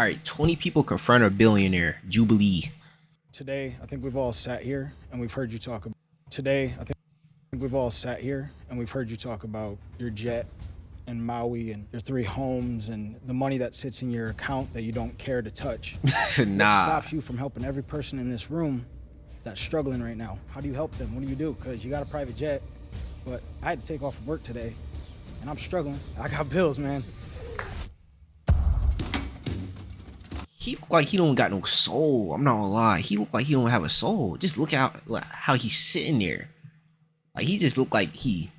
right, 20 people confront a billionaire. Jubilee. Today, I think we've all sat here and we've heard you talk about. Today, I think we've all sat here and we've heard you talk about your jet and Maui and your 3 homes and the money that sits in your account that you don't care to touch. Nah. What stops you from helping every person in this room that's struggling right now? How do you help them? What do you do? Because you got a private jet, but I had to take off from work today and I'm struggling. I got bills, man. He look like he don't got no soul. I'm not gonna lie. He look like he don't have a soul. Just look out how he's sitting there. Like he just look like he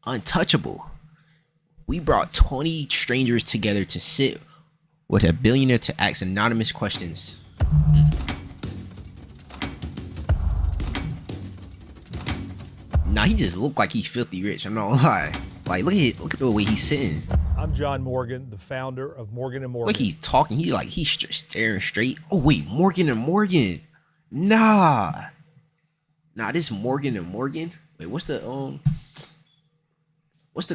untouchable. We brought 20 strangers together to sit with a billionaire to ask anonymous questions. Nah, he just look like he's filthy rich. I'm not gonna lie. Like look at the way he's sitting. I'm John Morgan, the founder of Morgan & Morgan. Like he's talking, he's staring straight. Oh wait, Morgan & Morgan. Nah, this Morgan & Morgan. Wait, what's the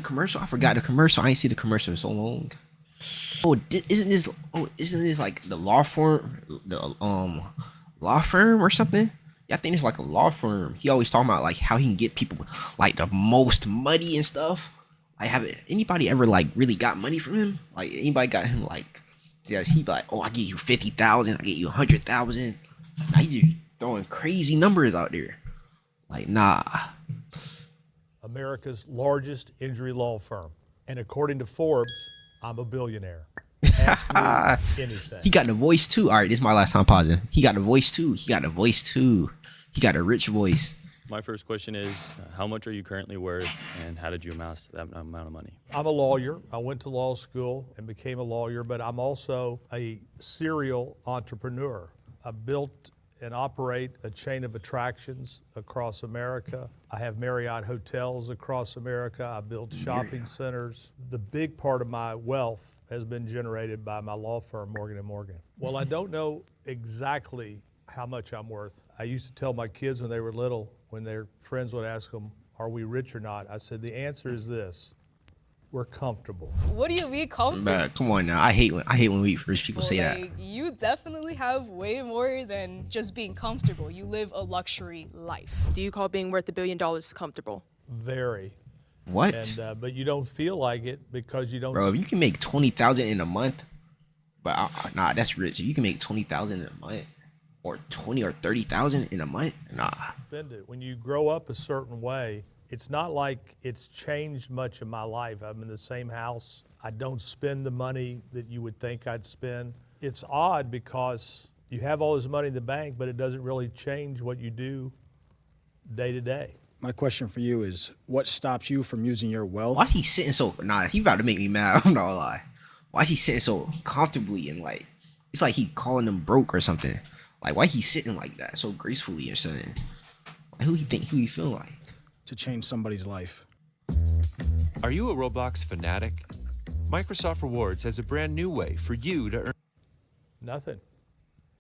commercial? I forgot the commercial. I ain't see the commercial in so long. Oh, isn't this like the law firm, law firm or something? Yeah, I think it's like a law firm. He always talking about like how he can get people like the most money and stuff. Like, have anybody ever like really got money from him? Like anybody got him like? Yeah, he be like, oh, I get you 50,000, I get you 100,000. Nah, he just throwing crazy numbers out there. Like, nah. America's largest injury law firm. And according to Forbes, I'm a billionaire. Ask me anything. He got the voice too. All right, this is my last time pausing. He got the voice too. He got a rich voice. My first question is, how much are you currently worth and how did you amass that amount of money? I'm a lawyer. I went to law school and became a lawyer, but I'm also a serial entrepreneur. I built and operate a chain of attractions across America. I have Marriott hotels across America. I build shopping centers. The big part of my wealth has been generated by my law firm, Morgan & Morgan. Well, I don't know exactly how much I'm worth. I used to tell my kids when they were little, when their friends would ask them, are we rich or not? I said, the answer is this. We're comfortable. What do you mean comfortable? Bruh, come on now. I hate when rich people say that. You definitely have way more than just being comfortable. You live a luxury life. Do you call being worth $1 billion comfortable? Very. What? And, but you don't feel like it because you don't. Bro, if you can make 20,000 in a month, but nah, that's rich. If you can make 20,000 in a month, or 20 or 30,000 in a month, nah. Spend it. When you grow up a certain way, it's not like it's changed much in my life. I'm in the same house. I don't spend the money that you would think I'd spend. It's odd because you have all this money in the bank, but it doesn't really change what you do day to day. My question for you is, what stops you from using your wealth? Why he sitting so, nah, he about to make me mad, I'm not gonna lie. Why is he sitting so comfortably and like, it's like he calling them broke or something. Like, why he sitting like that so gracefully or something? Like, who he feel like? To change somebody's life. Are you a Roblox fanatic? Microsoft Rewards has a brand new way for you to earn. Nothing.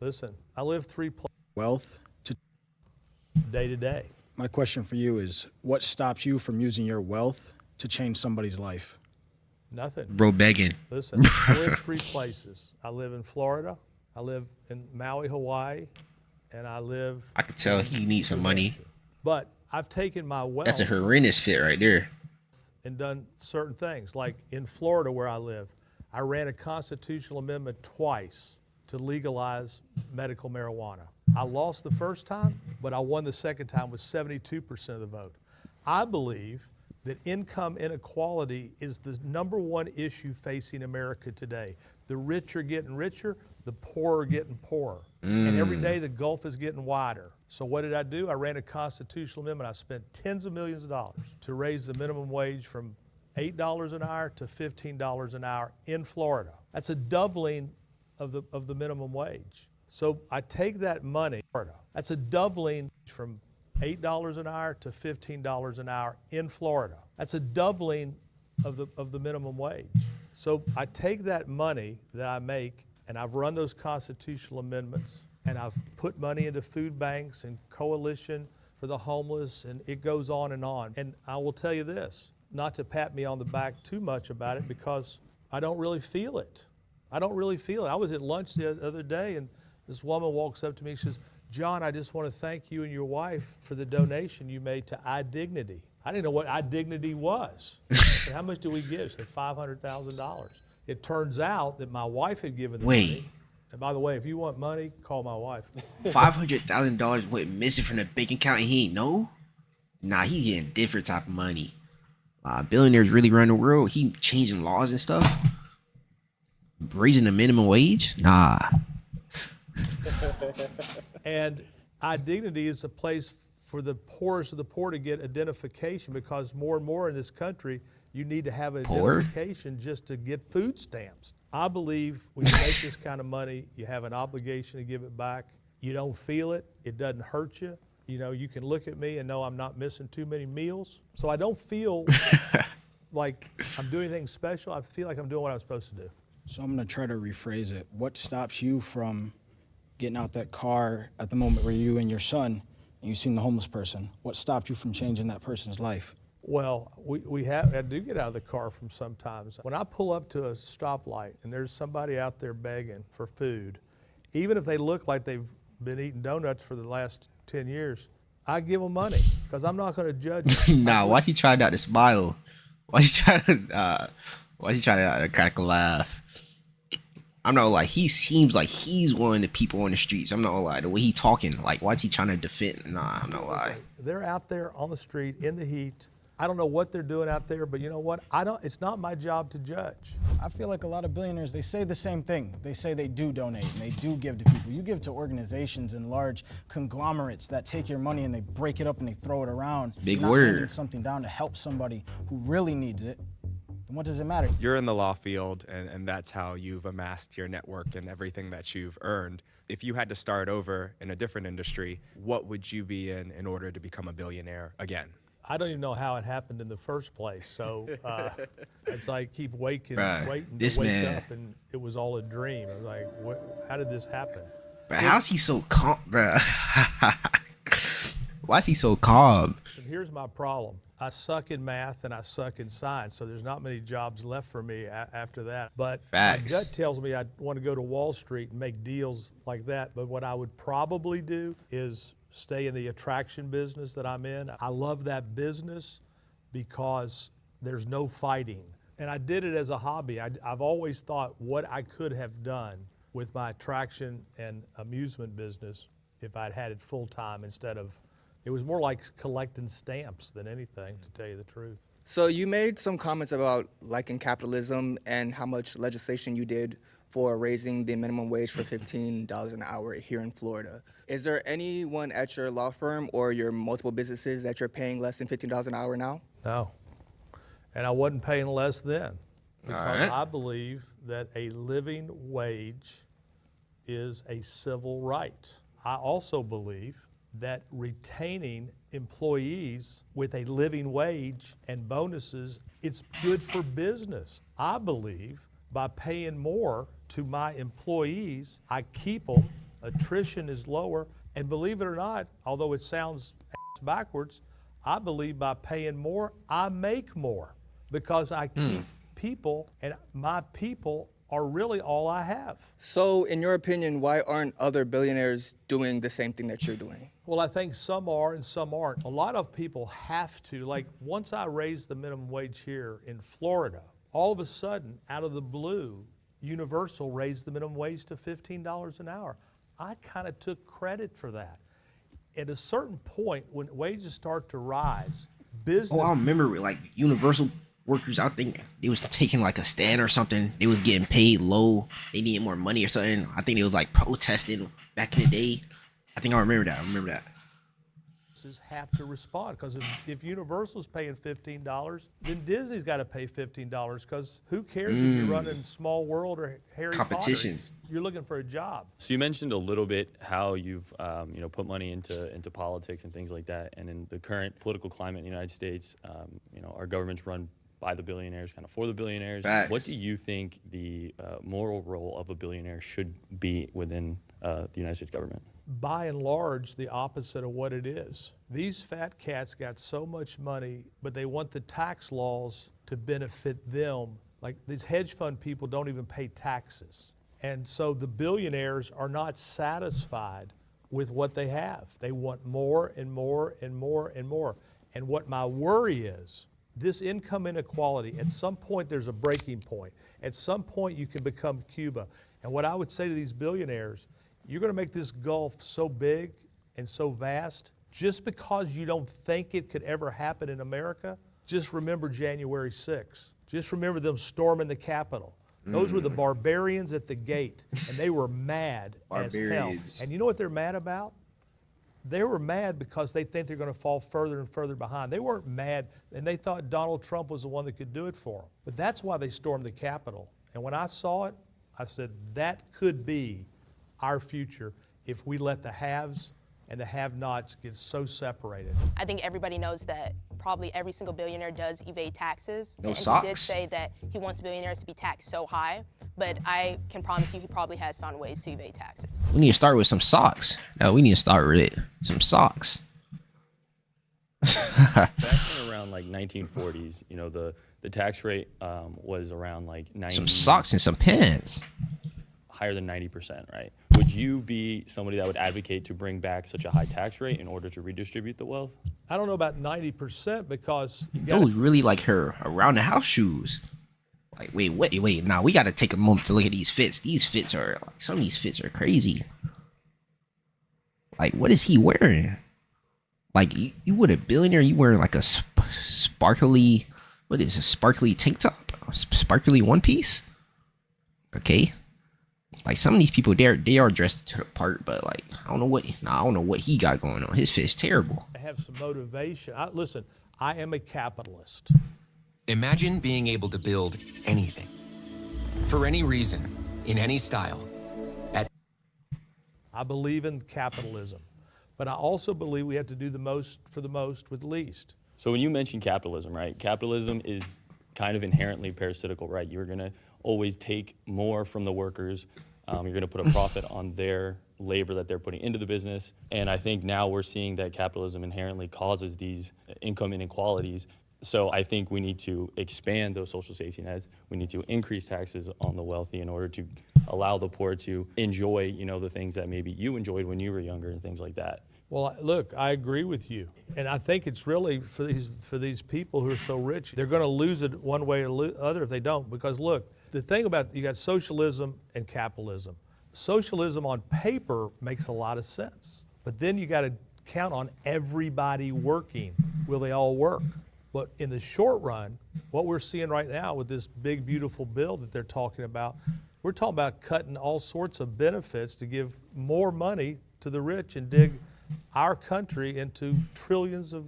Listen, I live Wealth to day to day. My question for you is, what stops you from using your wealth to change somebody's life? Nothing. Bro begging. Listen, I live 3 places. I live in Florida, I live in Maui, Hawaii, and I live... I could tell he needs some money. But I've taken my wealth... That's a horrendous fit right there. ...and done certain things. Like in Florida where I live, I ran a constitutional amendment twice to legalize medical marijuana. I lost the first time, but I won the second time with 72% of the vote. I believe that income inequality is the #1 issue facing America today. The rich are getting richer, the poor are getting poorer. And every day the gulf is getting wider. So what did I do? I ran a constitutional amendment. I spent tens of millions of dollars to raise the minimum wage from $8 an hour to $15 an hour in Florida. That's a doubling of the minimum wage. So I take that money, that's a doubling from $8 an hour to $15 an hour in Florida. That's a doubling of the minimum wage. So I take that money that I make and I've run those constitutional amendments and I've put money into food banks and coalition for the homeless, and it goes on and on. And I will tell you this, not to pat me on the back too much about it because I don't really feel it. I don't really feel it. I was at lunch the other day, and this woman walks up to me and says, John, I just want to thank you and your wife for the donation you made to iDignity. I didn't know what iDignity was. I said, how much do we give? She said, $500,000. It turns out that my wife had given the money. And by the way, if you want money, call my wife. $500,000 went missing from the bank account and he ain't know? Nah, he getting different type of money. Billionaires really run the world. He changing laws and stuff. Raising the minimum wage? Nah. And iDignity is a place for the poorest of the poor to get identification, because more and more in this country, you need to have identification just to get food stamps. I believe when you make this kind of money, you have an obligation to give it back. You don't feel it. It doesn't hurt you. You know, you can look at me and know I'm not missing too many meals. So I don't feel like I'm doing anything special. I feel like I'm doing what I'm supposed to do. So I'm going to try to rephrase it. What stops you from getting out that car at the moment where you and your son, and you seen the homeless person? What stopped you from changing that person's life? Well, I do get out of the car from sometimes. When I pull up to a stoplight and there's somebody out there begging for food, even if they look like they've been eating donuts for the last 10 years, I give them money because I'm not going to judge them. Nah, why's he trying not to smile? Why's he trying to crack a laugh? I'm not like, he seems like he's one of the people on the streets. I'm not like the way he talking. Like, why's he trying to defend? Nah, I'm not lie. They're out there on the street in the heat. I don't know what they're doing out there, but you know what? It's not my job to judge. I feel like a lot of billionaires, they say the same thing. They say they do donate and they do give to people. You give to organizations and large conglomerates that take your money and they break it up and they throw it around. Big not word. handing something down to help somebody who really needs it. Then what does it matter? You're in the law field, and that's how you've amassed your network and everything that you've earned. If you had to start over in a different industry, what would you be in order to become a billionaire again? I don't even know how it happened in the first place. So it's like keep waiting Bruh, to this wake man. up, and it was all a dream. I was like, how did this happen? But how's he so calm, bruh? Why is he so calm? And here's my problem. I suck in math and I suck in science, so there's not many jobs left for me after that. But Facts. my gut tells me I want to go to Wall Street and make deals like that. But what I would probably do is stay in the attraction business that I'm in. I love that business because there's no fighting. And I did it as a hobby. I've always thought what I could have done with my attraction and amusement business if I'd had it full time instead of, it was more like collecting stamps than anything, to tell you the truth. So you made some comments about liking capitalism and how much legislation you did for raising the minimum wage for $15 an hour here in Florida. Is there anyone at your law firm or your multiple businesses that you're paying less than $15 an hour now? No. And I wasn't paying less then because right. I believe that a living wage is a civil right. I also believe that retaining employees with a living wage and bonuses, it's good for business. I believe by paying more to my employees, I keep them, attrition is lower, and believe it or not, although it sounds backwards, I believe by paying more, I make more because I keep people, and my people are really all I have. So in your opinion, why aren't other billionaires doing the same thing that you're doing? Well, I think some are and some aren't. A lot of people have to, like once I raised the minimum wage here in Florida, all of a sudden, out of the blue, Universal raised the minimum wage to $15 an hour. I kind of took credit for that. At a certain point, when wages start to rise, business... Oh, I remember like Universal workers, I think they was taking like a stand or something. They was getting paid low. They needed more money or something. I think they was like protesting back in the day. I think I remember that. have to respond because if Universal's paying $15, then Disney's got to pay $15 because who cares if you're running Small World or Harry Competition. Potter? You're looking for a job. So you mentioned a little bit how you've put money into politics and things like that, and in the current political climate in the United States, our government's run by the billionaires, kind of for the billionaires. Facts. What do you think the moral role of a billionaire should be within the United States government? By and large, the opposite of what it is. These fat cats got so much money, but they want the tax laws to benefit them Like these hedge fund people don't even pay taxes. And so the billionaires are not satisfied with what they have. They want more and more and more and more. And what my worry is, this income inequality, at some point there's a breaking point. At some point you can become Cuba. And what I would say to these billionaires, you're gonna make this gulf so big and so vast, just because you don't think it could ever happen in America, just remember January 6th. Just remember them storming the Capitol. Those were the barbarians at the gate, and they were mad as hell. Barbarians. And you know what they're mad about? They were mad because they think they're going to fall further and further behind. They weren't mad, and they thought Donald Trump was the one that could do it for them. But that's why they stormed the Capitol. And when I saw it, I said, that could be our future if we let the haves and the have-nots get so separated. I think everybody knows that probably every single billionaire does evade taxes. No and socks? he did say that he wants billionaires to be taxed so high, but I can promise you he probably has found ways to evade taxes. We need to start with some socks. No, we need to start with some socks. Back in around like 1940s, you know, the tax rate was around like 90. Some socks and some pants. Higher than 90%, right? Would you be somebody that would advocate to bring back such a high tax rate in order to redistribute the wealth? I don't know about 90% because you got Those really like her around the house shoes. Like, wait. Nah, we got to take a moment to look at these fits. These fits are, like, some of these fits are crazy. Like, what is he wearing? Like, you with a billionaire, you wearing like a sparkly, what is a sparkly tank top? Sparkly one piece? Okay. Like, some of these people, they are dressed to the part, but like, I don't know what he got going on. His fit's terrible. to have some motivation. Listen, I am a capitalist. Imagine being able to build anything, for any reason, in any style. I believe in capitalism, but I also believe we have to do the most for the most with least. So when you mention capitalism, right? Capitalism is kind of inherently parasitical, right? You're gonna always take more from the workers. You're gonna put a profit on their labor that they're putting into the business. And I think now we're seeing that capitalism inherently causes these income inequalities. So I think we need to expand those social safety nets. We need to increase taxes on the wealthy in order to allow the poor to enjoy, you know, the things that maybe you enjoyed when you were younger and things like that. Well, look, I agree with you. And I think it's really for these people who are so rich, they're going to lose it one way or the other if they don't. Because look, the thing about, you got socialism and capitalism. Socialism on paper makes a lot of sense. But then you got to count on everybody working. Will they all work? But in the short run, what we're seeing right now with this big, beautiful bill that they're talking about, we're talking about cutting all sorts of benefits to give more money to the rich and dig our country into trillions of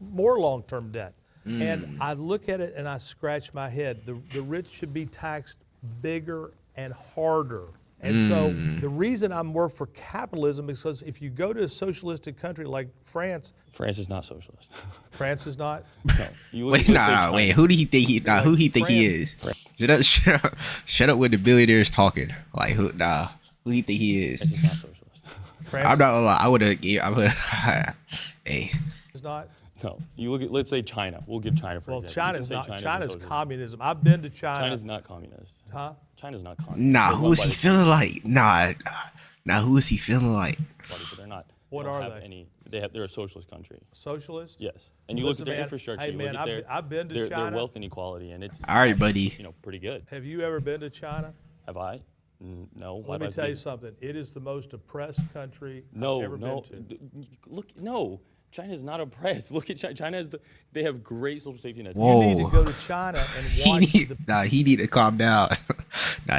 more long-term debt. And I look at it and I scratch my head. The rich should be taxed bigger and harder. And so the reason I'm more for capitalism is because if you go to a socialistic country like France. France is not socialist. France is not? No. Wait, who do he think he, who he think he is? Shut up with the billionaires talking. Like, who do you think he is? France is not socialist. France I'm not gonna lie, hey. is not? No, you look at, let's say China. We'll give China for Well, example. China's not. China's China's communism. I've been to China. China's not communist. Huh? China's not communist. Nah, They're who run is by he the feeling like? Nah, who is he feeling like? But they're not. What don't are have they? They're a socialist country. Socialist? Yes, and you Listen, look at their man, infrastructure. hey, you man, look at I've been to their China. wealth inequality, and it's All right, buddy. You know, pretty good. Have you ever been to China? Have I? No. Let me tell you something. It is the most oppressed country I've ever been to. Look, no. China is not oppressed. Look at China. China has they have great social safety nets. Whoa. You need to go to China and watch He need to calm down.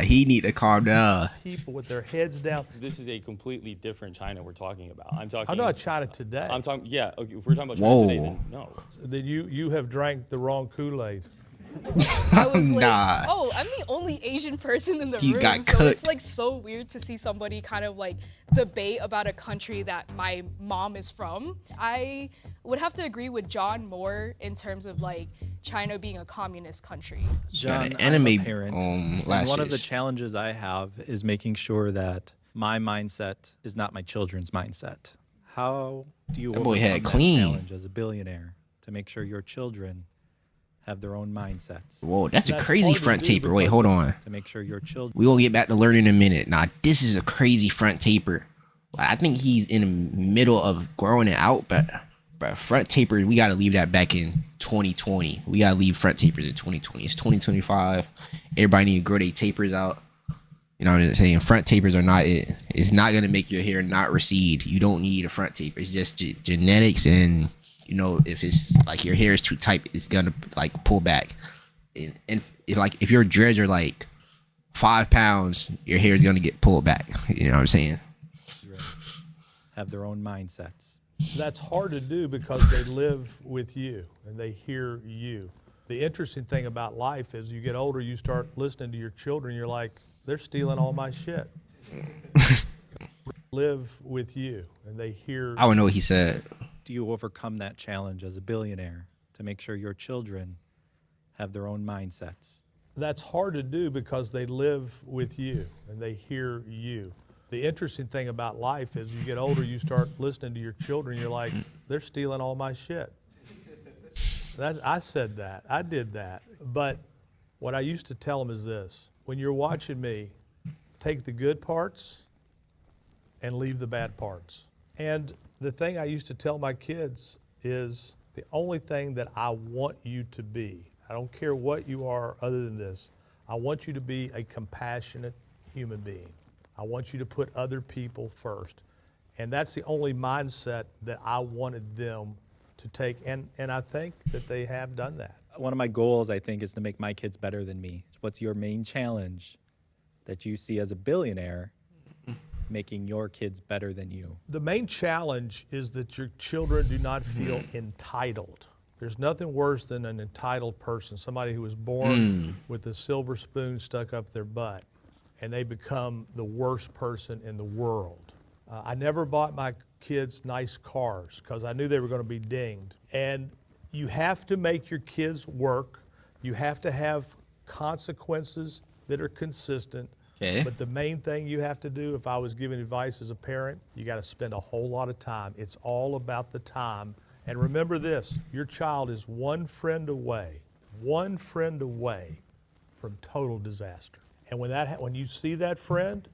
He need to calm down. people with their heads down. This is a completely different China we're talking about. I'm talking. I'm not China today. I'm talking. Yeah. Okay, if we're talking about China today, then no. Then you have drank the wrong Kool-Aid. I was like, Nah. oh, I'm the only Asian person in the He room, got so cut. it's like so weird to see somebody kind of like debate about a country that my mom is from. I would have to agree with John more in terms of like China being a communist country. Got an John, anime, I'm a parent, and one of the lashes. challenges I have is making sure that my mindset is not my children's mindset. How do you That boy overcome had that clean. challenge as a billionaire to make sure your children have their own mindsets. Whoa, that's a That's crazy hard to front do taper. Wait, because hold on. To make sure your children We gonna get back to learning in a minute. Nah, this is a crazy front taper. Like, I think he's in the middle of growing it out, but front taper, we gotta leave that back in 2020. We gotta leave front tapers in 2020. It's 2025. Everybody need to grow their tapers out. You know what I'm saying? Front tapers are not it. It's not gonna make your hair not recede. You don't need a front taper. It's just genetics, and you know, if it's like your hair is too tight, it's gonna like pull back. And if your dreads are like 5 pounds, your hair is gonna get pulled back. You know what I'm saying? have their own mindsets. That's hard to do because they live with you and they hear you. The interesting thing about life is you get older, you start listening to your children, you're like, they're stealing all my shit. Live with you and they hear. I don't know what he said. Do you overcome that challenge as a billionaire to make sure your children have their own mindsets? That's hard to do because they live with you and they hear you. The interesting thing about life is you get older, you start listening to your children, you're like, they're stealing all my shit. I said that, I did that. But what I used to tell them is this: when you're watching me, take the good parts and leave the bad parts. And the thing I used to tell my kids is the only thing that I want you to be, I don't care what you are other than this, I want you to be a compassionate human being. I want you to put other people first. And that's the only mindset that I wanted them to take. And I think that they have done that. One of my goals, I think, is to make my kids better than me. What's your main challenge that you see as a billionaire making your kids better than you? The main challenge is that your children do not feel entitled. There's nothing worse than an entitled person, somebody who was born with a silver spoon stuck up their butt, and they become the worst person in the world. I never bought my kids nice cars because I knew they were going to be dinged. And you have to make your kids work. You have to have consequences that are consistent. Okay. But the main thing you have to do, if I was giving advice as a parent, you got to spend a whole lot of time. It's all about the time. And remember this, your child is one friend away from total disaster. And when you see that friend,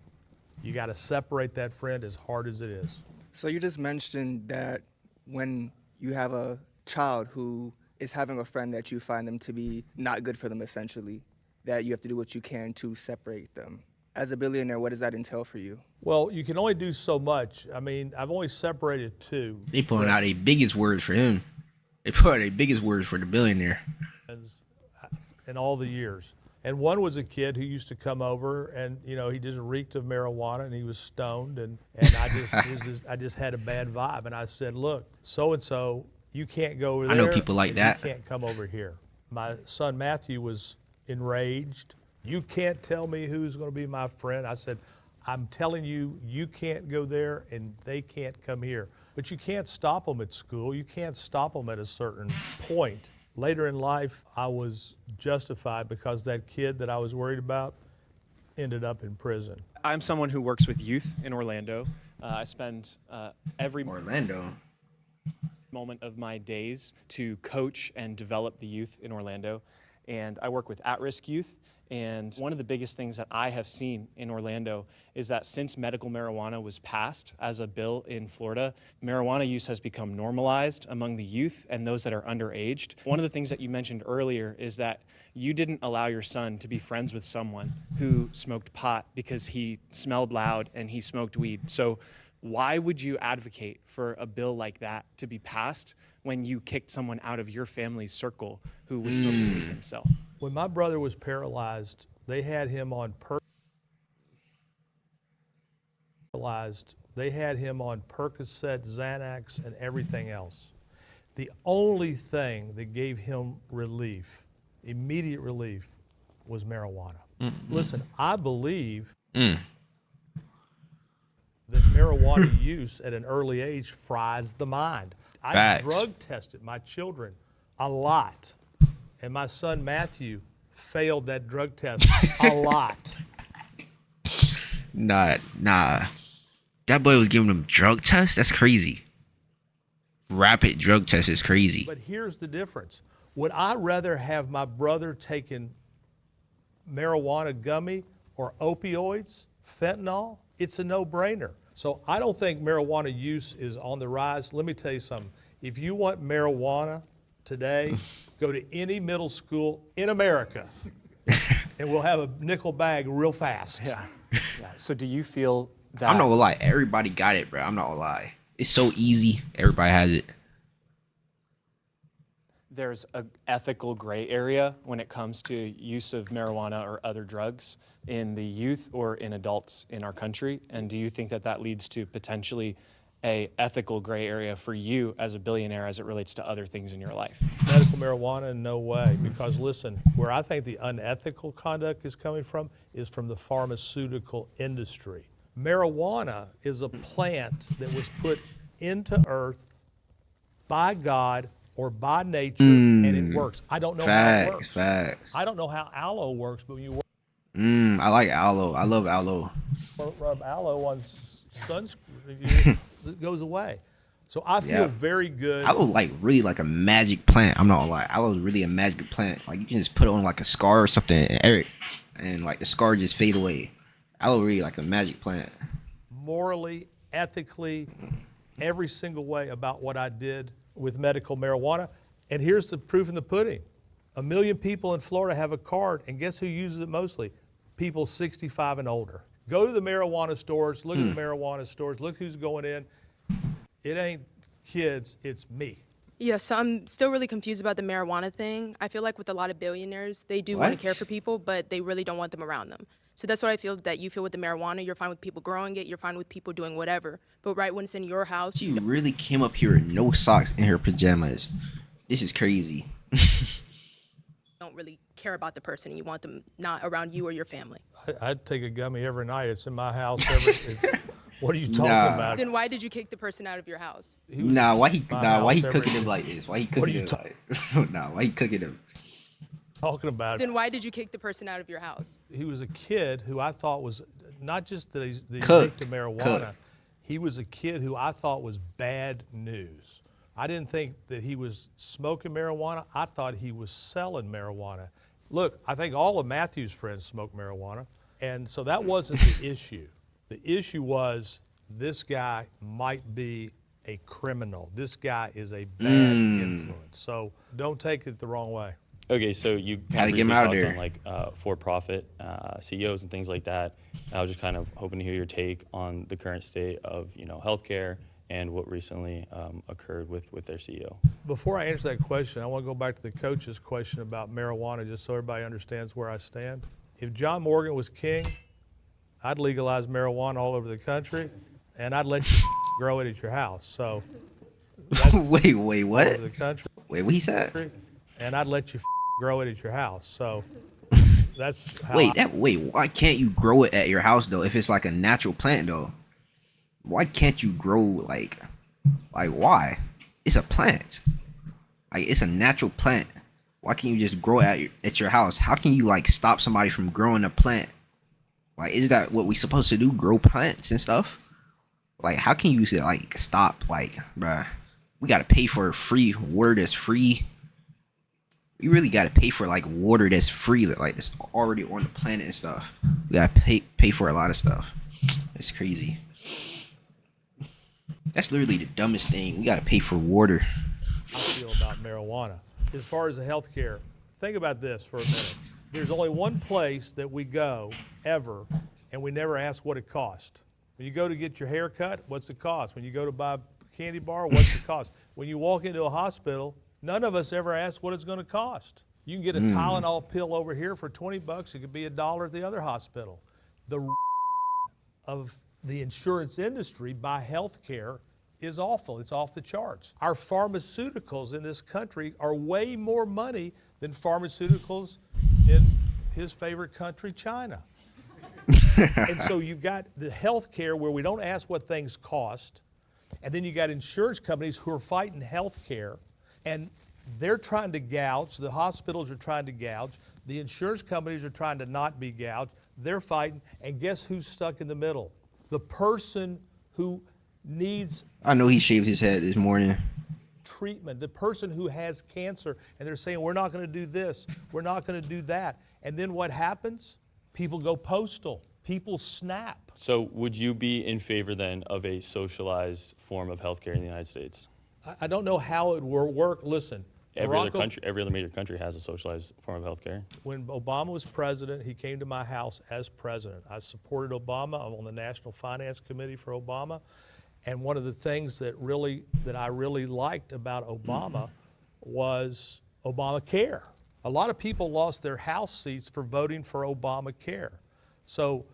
you got to separate that friend as hard as it is. So you just mentioned that when you have a child who is having a friend that you find them to be not good for them, essentially, that you have to do what you can to separate them. As a billionaire, what does that entail for you? Well, you can only do so much. I mean, I've only separated two. They pulling out their biggest words for him. They put out their biggest words for the billionaire. In all the years. And one was a kid who used to come over and, you know, he just reeked of marijuana and he was stoned and I just had a bad vibe. And I said, look, so-and-so, you can't go over there. I know people like that. You can't come over here. My son Matthew was enraged. You can't tell me who's going to be my friend. I said, I'm telling you, you can't go there and they can't come here. But you can't stop them at school. You can't stop them at a certain point. Later in life, I was justified because that kid that I was worried about ended up in prison. I'm someone who works with youth in Orlando. I spend every moment of my days to coach and develop the youth in Orlando. And I work with at-risk youth. And one of the biggest things that I have seen in Orlando is that since medical marijuana was passed as a bill in Florida, marijuana use has become normalized among the youth and those that are underaged. One of the things that you mentioned earlier is that you didn't allow your son to be friends with someone who smoked pot because he smelled loud and he smoked weed. So why would you advocate for a bill like that to be passed when you kicked someone out of your family's circle who was smoking weed himself? When my brother was paralyzed, they had him on Percocet, Xanax, and everything else. The only thing that gave him relief, immediate relief, was marijuana. Listen, I believe that marijuana use at an early age fries the mind. I drug tested my children a lot. And my son Matthew failed that drug test a lot. Nah. That boy was giving them drug tests? That's crazy. Rapid drug test is crazy. But here's the difference. Would I rather have my brother taking marijuana gummy or opioids, fentanyl? It's a no-brainer. So I don't think marijuana use is on the rise. Let me tell you something. If you want marijuana today, go to any middle school in America and we'll have a nickel bag real fast. Yeah. So do you feel that I'm not gonna lie. Everybody got it, bro. I'm not gonna lie. It's so easy. Everybody has it. there's an ethical gray area when it comes to use of marijuana or other drugs in the youth or in adults in our country? And do you think that that leads to potentially a ethical gray area for you as a billionaire as it relates to other things in your life? Medical marijuana, no way. Because listen, where I think the unethical conduct is coming from is from the pharmaceutical industry. Marijuana is a plant that was put into earth by God or by nature, and it works. I don't know how it works. Facts. I don't know how aloe works, but when you I like aloe. I love aloe. rub aloe on sunscreen, it goes away. So I feel very good. Aloe like really like a magic plant. I'm not gonna lie. Aloe is really a magic plant. Like you can just put it on like a scar or something, and like the scar just fade away. Aloe really like a magic plant. Morally, ethically, every single way about what I did with medical marijuana. And here's the proof in the pudding. 1 million people in Florida have a card, and guess who uses it mostly? People 65 and older. Go to the marijuana stores, look at the marijuana stores, look who's going in. It ain't kids, it's me. Yeah, so I'm still really confused about the marijuana thing. I feel like with a lot of billionaires, they do want to care for people, but they really don't want them around them. So that's what I feel that you feel with the marijuana. You're fine with people growing it. You're fine with people doing whatever. But right when it's in your house, She really came up here with no socks in her pajamas. This is crazy. don't really care about the person and you want them not around you or your family. I'd take a gummy every night. It's in my house. What are you talking about? Then why did you kick the person out of your house? Why he every cooking day. him like this? Why he cooking him like why he cooking him? Talking about Then why did you kick the person out of your house? He was a kid who I thought was not just that he's Cooked. addicted to marijuana. Cooked. He was a kid who I thought was bad news. I didn't think that he was smoking marijuana. I thought he was selling marijuana. Look, I think all of Matthew's friends smoke marijuana, and so that wasn't the issue. The issue was this guy might be a criminal. This guy is a bad influence. So don't take it the wrong way. Okay, so you Gotta kind get of 'em out of talked there. on like for-profit CEOs and things like that. I was just kind of hoping to hear your take on the current state of healthcare and what recently occurred with their CEO. Before I answer that question, I want to go back to the coach's question about marijuana, just so everybody understands where I stand. If John Morgan was king, I'd legalize marijuana all over the country, and I'd let you grow it at your house. So that's Wait, all what? over the country, Wait, what he said? and I'd let you grow it at your house. So that's how Why can't you grow it at your house though? If it's like a natural plant though, why can't you grow like why? It's a plant. Like it's a natural plant. Why can't you just grow it at your house? How can you like stop somebody from growing a plant? Like, is that what we supposed to do? Grow plants and stuff? Like, how can you say like stop? Like, bruh, we gotta pay for free water that's free. We really gotta pay for like water that's free, like that's already on the planet and stuff. We gotta pay for a lot of stuff. It's crazy. That's literally the dumbest thing. We gotta pay for water. I feel about marijuana. As far as the healthcare, think about this for a minute. There's only one place that we go ever, and we never ask what it cost. When you go to get your hair cut, what's the cost? When you go to buy a candy bar, what's the cost? When you walk into a hospital, none of us ever ask what it's going to cost. You can get a Tylenol pill over here for $20. It could be $1 at the other hospital. The of the insurance industry by healthcare is awful. It's off the charts. Our pharmaceuticals in this country are way more money than pharmaceuticals in his favorite country, China. And so you've got the healthcare where we don't ask what things cost, and then you got insurance companies who are fighting healthcare, and they're trying to gouge. The hospitals are trying to gouge. The insurance companies are trying to not be gouged. They're fighting, and guess who's stuck in the middle? The person who needs I know he shaved his head this morning. treatment, the person who has cancer, and they're saying, we're not going to do this, we're not going to do that. And then what happens? People go postal. People snap. So would you be in favor then of a socialized form of healthcare in the United States? I don't know how it will work. Listen, Every other major country has a socialized form of healthcare. when Obama was president, he came to my house as president. I supported Obama. I'm on the National Finance Committee for Obama. And one of the things that I really liked about Obama was Obamacare. A lot of people lost their House seats for voting for Obamacare. So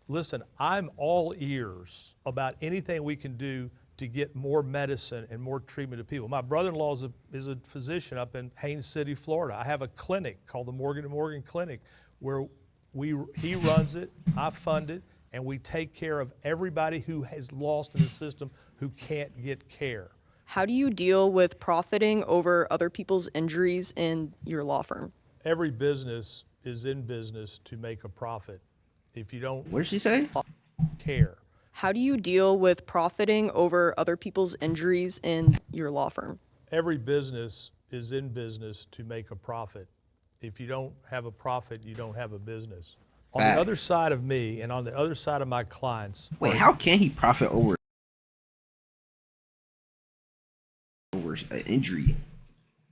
listen, I'm all ears about anything we can do to get more medicine and more treatment to people. My brother-in-law is a physician up in Haines City, Florida. I have a clinic called the Morgan & Morgan Clinic where he runs it, I fund it, and we take care of everybody who has lost in the system who can't get care. How do you deal with profiting over other people's injuries in your law firm? Every business is in business to make a profit. If you don't What did she say? care. How do you deal with profiting over other people's injuries in your law firm? Every business is in business to make a profit. If you don't have a profit, you don't have a business. On Facts. the other side of me and on the other side of my clients. Wait, how can he profit over an injury?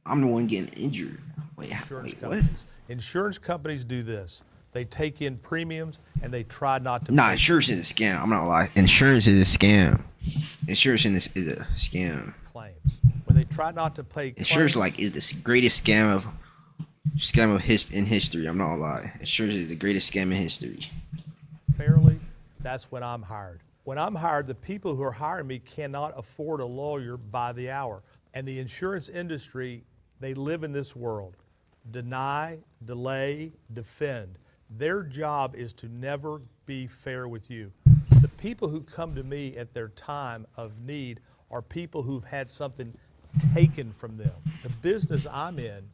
I'm the one getting injured. Wait, what? Companies. Insurance companies do this. They take in premiums and they try not to. Nah, insurance is a scam. I'm not gonna lie. Insurance is a scam. Insurance is a scam. Claims. When they try not to pay Insurance claims, is the greatest scam in history. I'm not gonna lie. Insurance is the greatest scam in history. fairly, that's when I'm hired. When I'm hired, the people who are hiring me cannot afford a lawyer by the hour. And the insurance industry, they live in this world. Deny, delay, defend. Their job is to never be fair with you. The people who come to me at their time of need are people who've had something taken from them. The business I'm in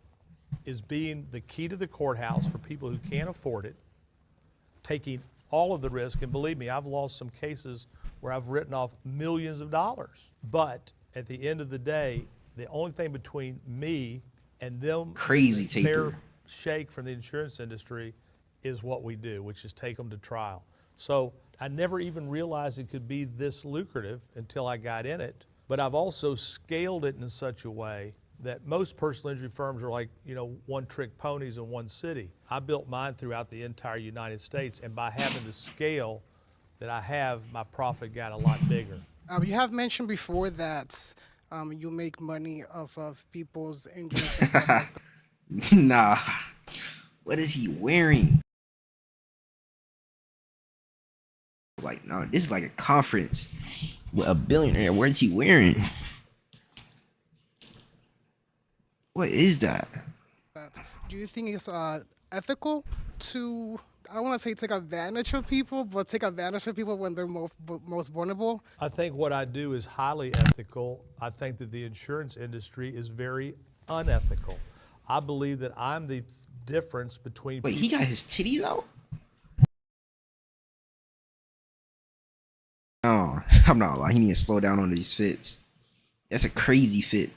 is being the key to the courthouse for people who can't afford it, taking all of the risk. And believe me, I've lost some cases where I've written off millions of dollars. But at the end of the day, the only thing between me and them, Crazy fair taper. shake from the insurance industry, is what we do, which is take them to trial. So I never even realized it could be this lucrative until I got in it. But I've also scaled it in such a way that most personal injury firms are like, one-trick ponies in one city. I built mine throughout the entire United States, and by having the scale that I have, my profit got a lot bigger. You have mentioned before that you make money off of people's injuries and stuff like that. Nah. What is he wearing? Like, no, this is like a conference with a billionaire. What is he wearing? What is that? Do you think it's ethical to, I don't want to say take advantage of people, but take advantage of people when they're most vulnerable? I think what I do is highly ethical. I think that the insurance industry is very unethical. I believe that I'm the difference between Wait, he got his titties out? No, I'm not lying. He need to slow down on these fits. That's a crazy fit.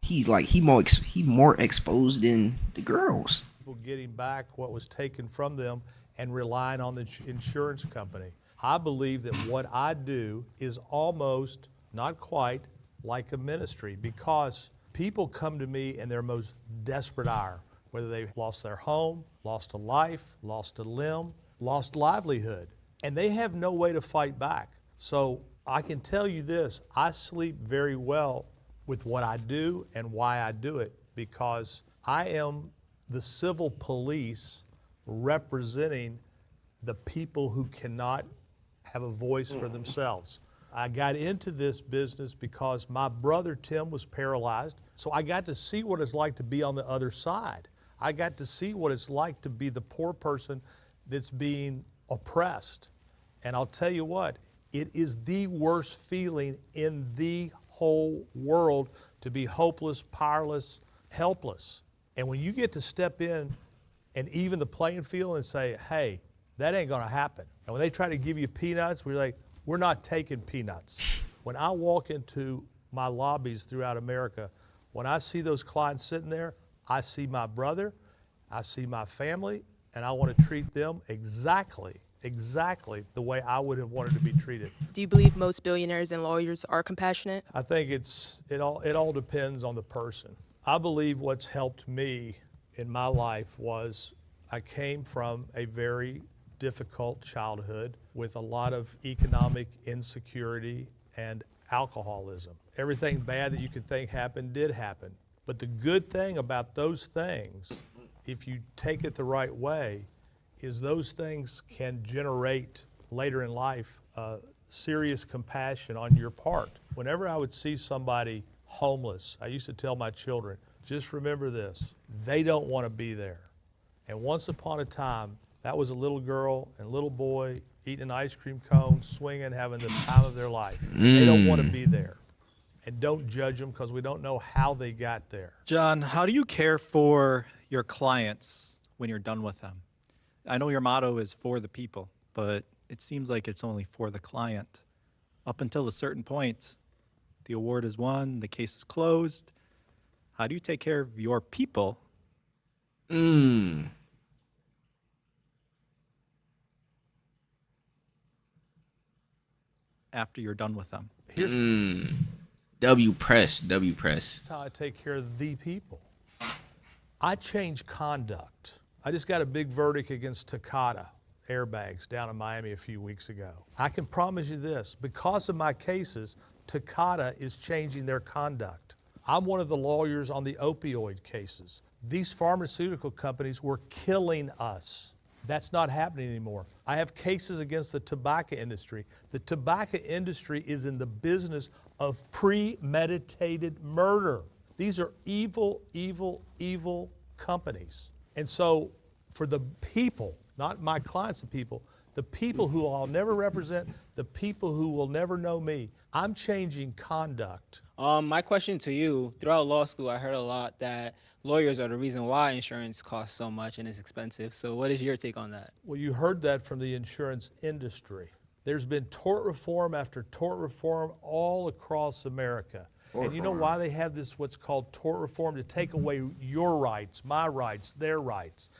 He's like he more exposed than the girls. People getting back what was taken from them and relying on the insurance company. I believe that what I do is almost, not quite, like a ministry, because people come to me in their most desperate hour, whether they lost their home, lost a life, lost a limb, lost livelihood, and they have no way to fight back. So I can tell you this, I sleep very well with what I do and why I do it, because I am the civil police representing the people who cannot have a voice for themselves. I got into this business because my brother Tim was paralyzed, so I got to see what it's like to be on the other side. I got to see what it's like to be the poor person that's being oppressed. And I'll tell you what, it is the worst feeling in the whole world to be hopeless, powerless, helpless. And when you get to step in and even the playing field and say, hey, that ain't gonna happen. And when they try to give you peanuts, we're like, we're not taking peanuts. When I walk into my lobbies throughout America, when I see those clients sitting there, I see my brother, I see my family, and I want to treat them exactly the way I would have wanted to be treated. Do you believe most billionaires and lawyers are compassionate? I think it all depends on the person. I believe what's helped me in my life was I came from a very difficult childhood with a lot of economic insecurity and alcoholism. Everything bad that you could think happened did happen. But the good thing about those things, if you take it the right way, is those things can generate later in life serious compassion on your part. Whenever I would see somebody homeless, I used to tell my children, just remember this, they don't want to be there. And once upon a time, that was a little girl and little boy eating an ice cream cone, swinging, having the time of their life. They don't want to be there. And don't judge them because we don't know how they got there. John, how do you care for your clients when you're done with them? I know your motto is for the people, but it seems like it's only for the client. Up until a certain point, the award is won, the case is closed. How do you take care of your people? After you're done with them. W press. That's how I take care of the people. I change conduct. I just got a big verdict against Takata airbags down in Miami a few weeks ago. I can promise you this, because of my cases, Takata is changing their conduct. I'm one of the lawyers on the opioid cases. These pharmaceutical companies were killing us. That's not happening anymore. I have cases against the tobacco industry. The tobacco industry is in the business of premeditated murder. These are evil, evil, evil companies. And so for the people, not my clients, the people who I'll never represent, the people who will never know me, I'm changing conduct. My question to you, throughout law school, I heard a lot that lawyers are the reason why insurance costs so much and is expensive. So what is your take on that? Well, you heard that from the insurance industry. There's been tort reform after tort reform all across America. And you know why they have this, what's called tort reform, to take away your rights, my rights, their rights.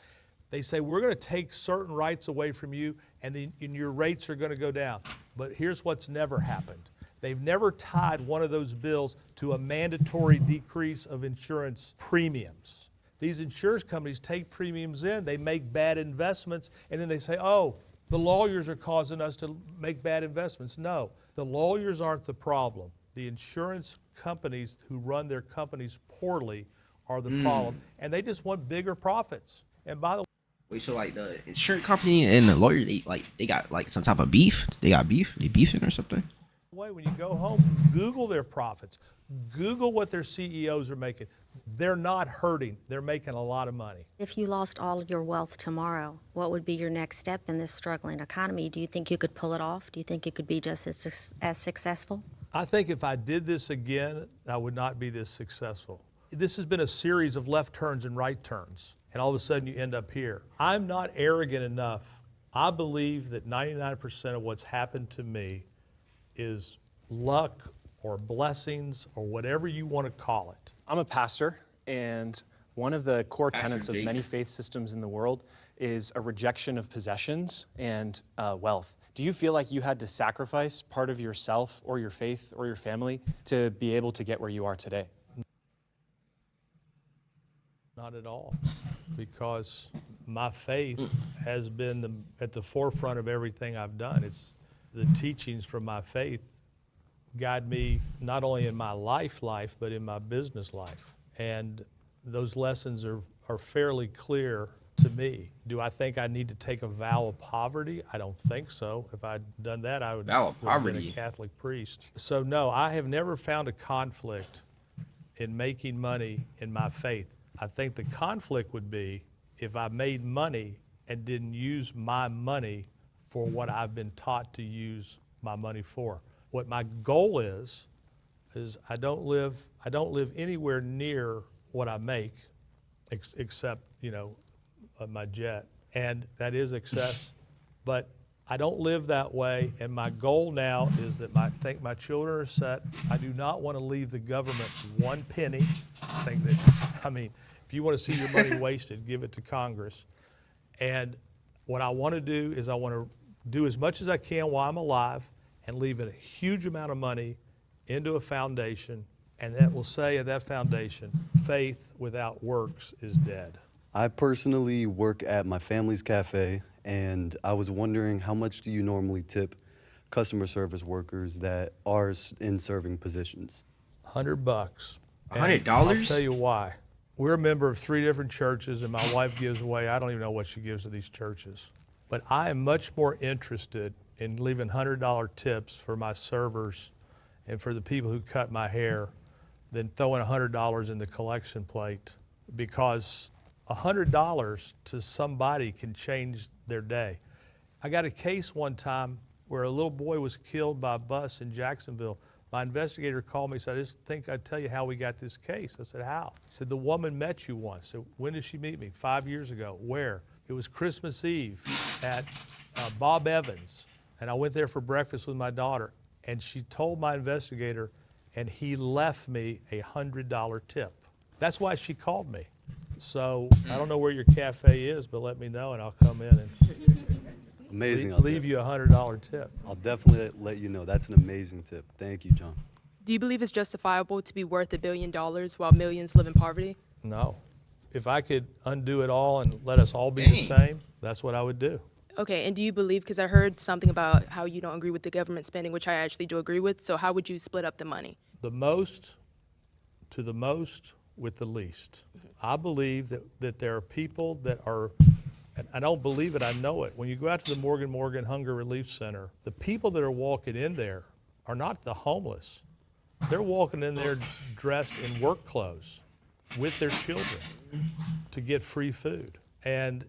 They say, we're going to take certain rights away from you and your rates are going to go down. But here's what's never happened. They've never tied one of those bills to a mandatory decrease of insurance premiums. These insurance companies take premiums in, they make bad investments, and then they say, oh, the lawyers are causing us to make bad investments. No, the lawyers aren't the problem. The insurance companies who run their companies poorly are the problem, and they just want bigger profits. And by the way, wait, so like the insurance company and the lawyer, they got like some type of beef? They got beef? They beefing or something? When you go home, Google their profits. Google what their CEOs are making. They're not hurting. They're making a lot of money. If you lost all of your wealth tomorrow, what would be your next step in this struggling economy? Do you think you could pull it off? Do you think it could be just as successful? I think if I did this again, I would not be this successful. This has been a series of left turns and right turns, and all of a sudden you end up here. I'm not arrogant enough. I believe that 99% of what's happened to me is luck or blessings or whatever you want to call it. I'm a pastor, and one of the core tenets of many faith systems in the world is a rejection of possessions and wealth. Do you feel like you had to sacrifice part of yourself or your faith or your family to be able to get where you are today? Not at all, because my faith has been at the forefront of everything I've done. It's the teachings from my faith guide me not only in my life, but in my business life. And those lessons are fairly clear to me. Do I think I need to take a vow of poverty? I don't think so. If I'd done that, I would have been a Catholic priest. So no, I have never found a conflict in making money in my faith. I think the conflict would be if I made money and didn't use my money for what I've been taught to use my money for. What my goal is I don't live anywhere near what I make, except my jet, and that is excess. But I don't live that way, and my goal now is that I think my children are set. I do not want to leave the government one penny. I mean, if you want to see your money wasted, give it to Congress. And what I want to do is I want to do as much as I can while I'm alive and leave a huge amount of money into a foundation, and that will say at that foundation, faith without works is dead. I personally work at my family's cafe, and I was wondering, how much do you normally tip customer service workers that are in serving positions? $100. $100? I'll tell you why. We're a member of 3 different churches, and my wife gives away, I don't even know what she gives to these churches. But I am much more interested in leaving $100 tips for my servers and for the people who cut my hair than throwing $100 in the collection plate, because $100 to somebody can change their day. I got a case one time where a little boy was killed by a bus in Jacksonville. My investigator called me and said, I just think I'd tell you how we got this case. I said, how? He said, the woman met you once. I said, when did she meet me? 5 years ago. Where? It was Christmas Eve at Bob Evans. And I went there for breakfast with my daughter. And she told my investigator, and he left me a $100 tip. That's why she called me. So I don't know where your cafe is, but let me know and I'll come in and Amazing. leave you a $100 tip. I'll definitely let you know. That's an amazing tip. Thank you, John. Do you believe it's justifiable to be worth $1 billion while millions live in poverty? No. If I could undo it all and let us all be the same, that's what I would do. Okay, and do you believe, because I heard something about how you don't agree with the government spending, which I actually do agree with, so how would you split up the money? The most to the most with the least. I believe that there are people that are, and I don't believe it, I know it. When you go out to the Morgan Hunger Relief Center, the people that are walking in there are not the homeless. They're walking in there dressed in work clothes with their children to get free food. And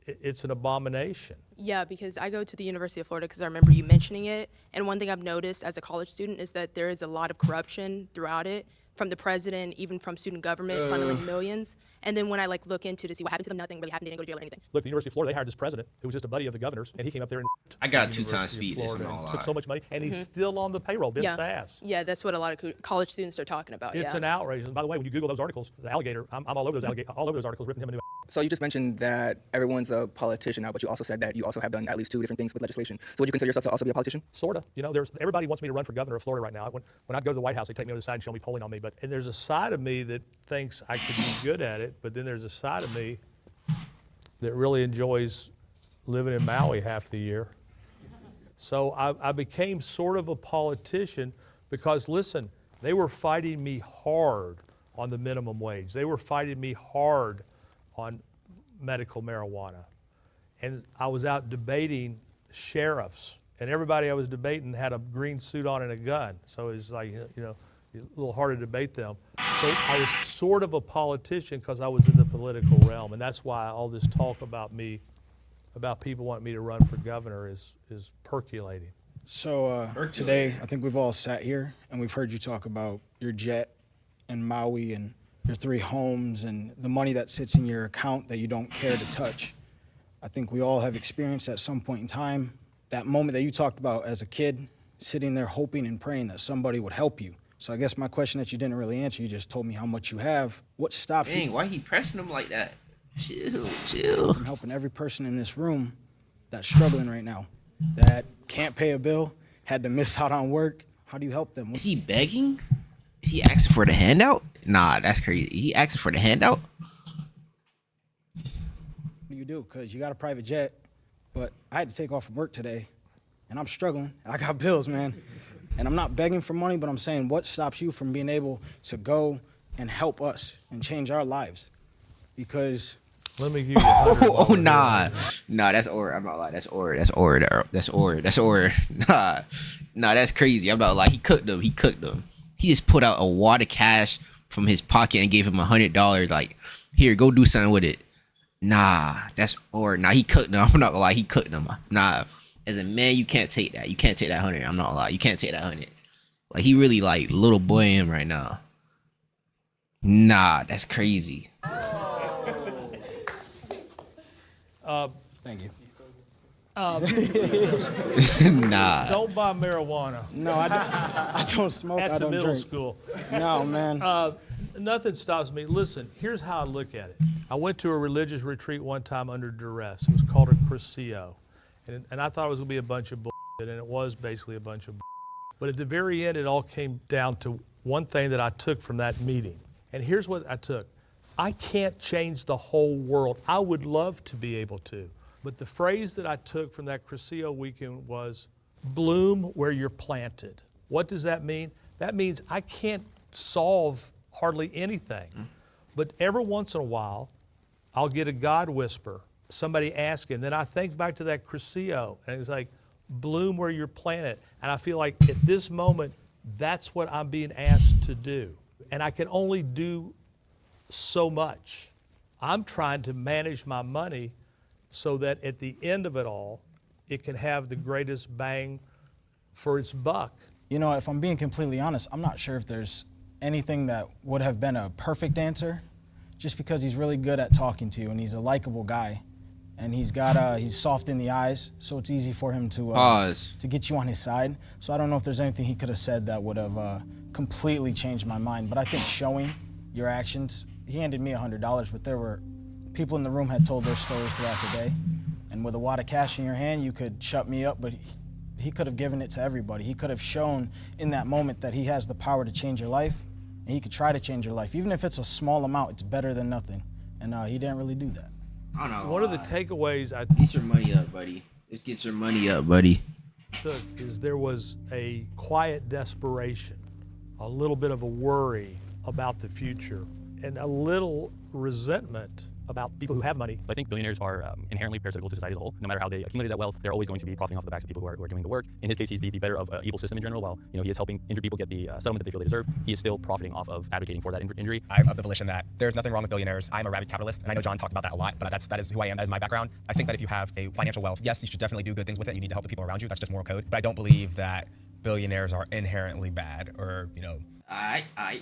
it's an abomination. Yeah, because I go to the University of Florida because I remember you mentioning it. And one thing I've noticed as a college student is that there is a lot of corruption throughout it, from the president, even from student government, funneling millions. And then when I look into to see what happened to them, nothing really happened. They didn't go to jail or anything. Look, the University of Florida, they hired this president who was just a buddy of the governor's, and he came up there and I got the 2 times University speed. of Florida and took so much money, and he's still on the payroll, Ben Sass. Yeah, that's what a lot of college students are talking about. It's an outrage. And by the way, when you Google those articles, the alligator, I'm all over those articles, ripping him a new. So you just mentioned that everyone's a politician now, but you also said that you also have done at least 2 different things with legislation. So would you consider yourself to also be a politician? Sorta. You know, everybody wants me to run for governor of Florida right now. When I go to the White House, they take me to the side and show me polling on me. And there's a side of me that thinks I could be good at it, but then there's a side of me that really enjoys living in Maui half the year. So I became sort of a politician because, listen, they were fighting me hard on the minimum wage. They were fighting me hard on medical marijuana. And I was out debating sheriffs, and everybody I was debating had a green suit on and a gun. So it's like, you know, a little hard to debate them. So I was sort of a politician because I was in the political realm, and that's why all this talk about me, about people wanting me to run for governor is percolating. So today, I think we've all sat here and we've heard you talk about your jet and Maui and your 3 homes and the money that sits in your account that you don't care to touch. I think we all have experienced at some point in time that moment that you talked about as a kid, sitting there hoping and praying that somebody would help you. So I guess my question that you didn't really answer, you just told me how much you have. What stops you? Dang, why he pressing him like that? Chill. From helping every person in this room that's struggling right now, that can't pay a bill, had to miss out on work. How do you help them? Is he begging? Is he asking for the handout? Nah, that's crazy. He asking for the handout? What do you do? Because you got a private jet, but I had to take off from work today, and I'm struggling. I got bills, man. And I'm not begging for money, but I'm saying, what stops you from being able to go and help us and change our lives? Because let me give you $100. Nah, that's Or. I'm not lying. That's Or. Nah, that's crazy. I'm not lying. He cooked them. He just put out a wad of cash from his pocket and gave him $100. Like, here, go do something with it. Nah, that's Or. Nah, he cooked them. I'm not gonna lie. He cooked them. Nah, as a man, you can't take that. You can't take that 100. I'm not gonna lie. You can't take that 100. Like, he really like little boy him right now. Nah, that's crazy. Thank you. Nah. Don't buy marijuana. No, I don't smoke. At I the don't middle drink. school. No, man. Nothing stops me. Listen, here's how I look at it. I went to a religious retreat one time under duress. It was called a Crescio. And I thought it was going to be a bunch of bullshit, and it was basically a bunch of bullshit. But at the very end, it all came down to one thing that I took from that meeting. And here's what I took. I can't change the whole world. I would love to be able to. But the phrase that I took from that Crescio weekend was, bloom where you're planted. What does that mean? That means I can't solve hardly anything. But every once in a while, I'll get a God whisper, somebody asking, then I think back to that Crescio, and it's like, bloom where you're planted. And I feel like at this moment, that's what I'm being asked to do. And I can only do so much. I'm trying to manage my money so that at the end of it all, it can have the greatest bang for its buck. You know, if I'm being completely honest, I'm not sure if there's anything that would have been a perfect answer, just because he's really good at talking to you and he's a likable guy, and he's soft in the eyes, so it's easy for him to get you on his side. So I don't know if there's anything he could have said that would have completely changed my mind. But I think showing your actions, he handed me $100, but there were people in the room had told their stories throughout the day, and with a wad of cash in your hand, you could shut me up, but he could have given it to everybody. He could have shown in that moment that he has the power to change your life, and he could try to change your life. Even if it's a small amount, it's better than nothing. And he didn't really do that. I don't know. One of the takeaways I Get your money up, buddy. Just get your money up, buddy. took is there was a quiet desperation, a little bit of a worry about the future, and a little resentment about people who have money. I think billionaires are inherently parasitical to society as a whole. No matter how they accumulated that wealth, they're always going to be profiting off the backs of people who are doing the work. In his case, he's the better of evil system in general. While he is helping injured people get the settlement that they feel they deserve, he is still profiting off of advocating for that injury. I'm of the volition that there's nothing wrong with billionaires. I'm a rabid capitalist, and I know John talked about that a lot, but that is who I am. That is my background. I think that if you have a financial wealth, yes, you should definitely do good things with it. You need to help the people around you. That's just moral code. But I don't believe that billionaires are inherently bad or, Aight.